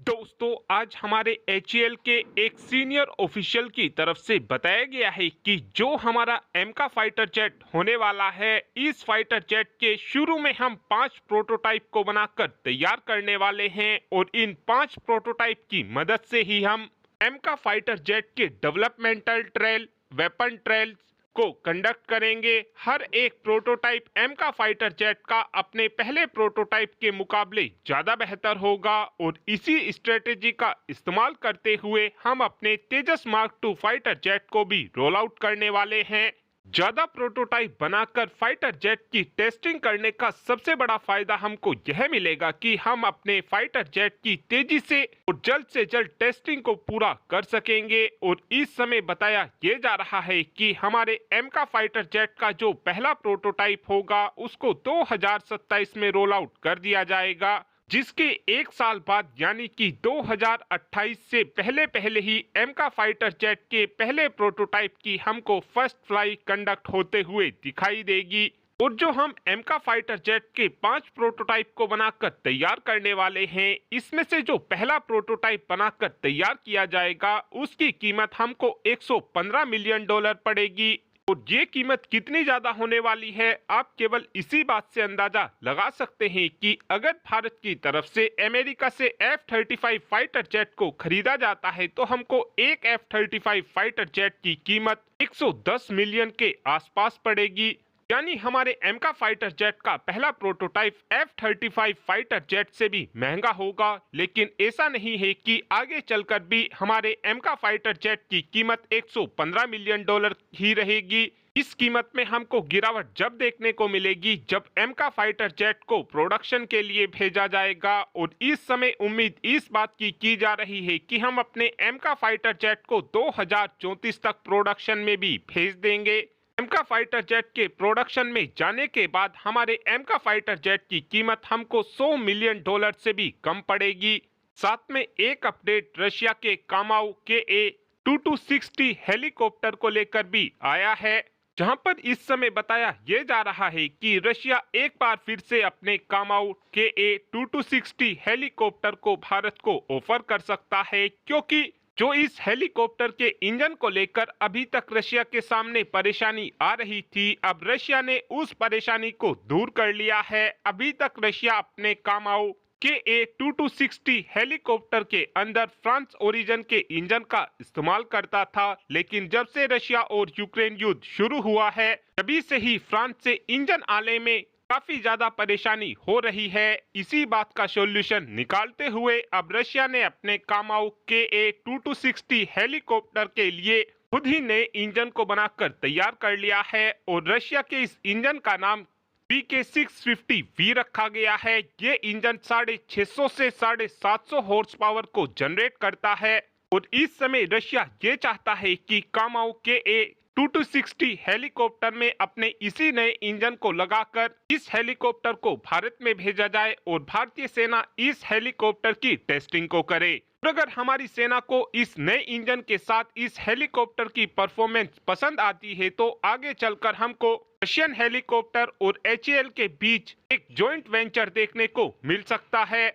दोस्तों, आज हमारे एचएएल के एक सीनियर ऑफिशियल की तरफ से बताया गया है कि जो हमारा एमका फाइटर जेट होने वाला है, इस फाइटर जेट के शुरू में हम 5 प्रोटोटाइप को बनाकर तैयार करने वाले हैं और इन 5 प्रोटोटाइप की मदद से ही हम एमका फाइटर जेट के डेवलपमेंटल ट्रायल, वेपन ट्रायल्स को कंडक्ट करेंगे। हर एक प्रोटोटाइप एमका फाइटर जेट का अपने पहले प्रोटोटाइप के मुकाबले ज्यादा बेहतर होगा और इसी स्ट्रेटेजी का इस्तेमाल करते हुए हम अपने तेजस मार्क 2 फाइटर जेट को भी रोल आउट करने वाले हैं। ज्यादा प्रोटोटाइप बनाकर फाइटर जेट की टेस्टिंग करने का सबसे बड़ा फायदा हमको यह मिलेगा कि हम अपने फाइटर जेट की तेजी से जल्द टेस्टिंग को पूरा कर सकेंगे। और इस समय बताया ये जा रहा है कि हमारे एमका फाइटर जेट का जो पहला प्रोटोटाइप होगा उसको 2027 में रोल आउट कर दिया जाएगा, जिसके एक साल बाद यानी कि 2028 से पहले पहले ही एमका फाइटर जेट के पहले प्रोटोटाइप की हमको फर्स्ट फ्लाई कंडक्ट होते हुए दिखाई देगी। और जो हम एमका फाइटर जेट के 5 प्रोटोटाइप को बनाकर तैयार करने वाले हैं, इसमें से जो पहला प्रोटोटाइप बनाकर तैयार किया जाएगा उसकी कीमत हमको $115 मिलियन पड़ेगी। और ये कीमत कितनी ज्यादा होने वाली है, आप केवल इसी बात से अंदाजा लगा सकते हैं कि अगर भारत की तरफ से अमेरिका से F-35 फाइटर जेट को खरीदा जाता है तो हमको एक F-35 फाइटर जेट की कीमत 110 मिलियन के आसपास पड़ेगी। यानी हमारे एमका फाइटर जेट का पहला प्रोटोटाइप F-35 फाइटर जेट से भी महंगा होगा, लेकिन ऐसा नहीं है कि आगे चलकर भी हमारे एमका फाइटर जेट की कीमत $115 मिलियन ही रहेगी। इस कीमत में हमको गिरावट जब देखने को मिलेगी जब एमका फाइटर जेट को प्रोडक्शन के लिए भेजा जाएगा। और इस समय उम्मीद इस बात की जा रही है कि हम अपने एमका फाइटर जेट को 2034 तक प्रोडक्शन में भी भेज देंगे। एमका फाइटर जेट के प्रोडक्शन में जाने के बाद हमारे एमका फाइटर जेट की कीमत हमको $100 मिलियन से भी कम पड़ेगी। साथ में एक अपडेट रशिया के कामाउ KA-2260 हेलीकॉप्टर को लेकर भी आया है, जहां पर इस समय बताया ये जा रहा है कि रशिया एक बार फिर से अपने कामाउ KA-2260 हेलीकॉप्टर को भारत को ऑफर कर सकता है, क्योंकि जो इस हेलीकॉप्टर के इंजन को लेकर अभी तक रशिया के सामने परेशानी आ रही थी, अब रशिया ने उस परेशानी को दूर कर लिया है। अभी तक रशिया अपने कामाउ KA-2260 हेलीकॉप्टर के अंदर फ्रांस ओरिजिन के इंजन का इस्तेमाल करता था, लेकिन जब से रशिया और यूक्रेन युद्ध शुरू हुआ है तभी से ही फ्रांस से इंजन आने में काफी ज्यादा परेशानी हो रही है। इसी बात का सॉल्यूशन निकालते हुए अब रशिया ने अपने कामाउ KA-2260 हेलीकॉप्टर के लिए खुद ही नए इंजन को बनाकर तैयार कर लिया है और रशिया के इस इंजन का नाम PK-650V रखा गया है। ये इंजन 650 से 750 हॉर्स पावर को जनरेट करता है और इस समय रशिया ये चाहता है कि कामाउ KA-2260 हेलीकॉप्टर में अपने इसी नए इंजन को लगाकर इस हेलीकॉप्टर को भारत में भेजा जाए और भारतीय सेना इस हेलीकॉप्टर की टेस्टिंग को करे। और अगर हमारी सेना को इस नए इंजन के साथ इस हेलीकॉप्टर की परफॉर्मेंस पसंद आती है तो आगे चलकर हमको रशियन हेलीकॉप्टर और एचएएल के बीच एक जॉइंट वेंचर देखने को मिल सकता है।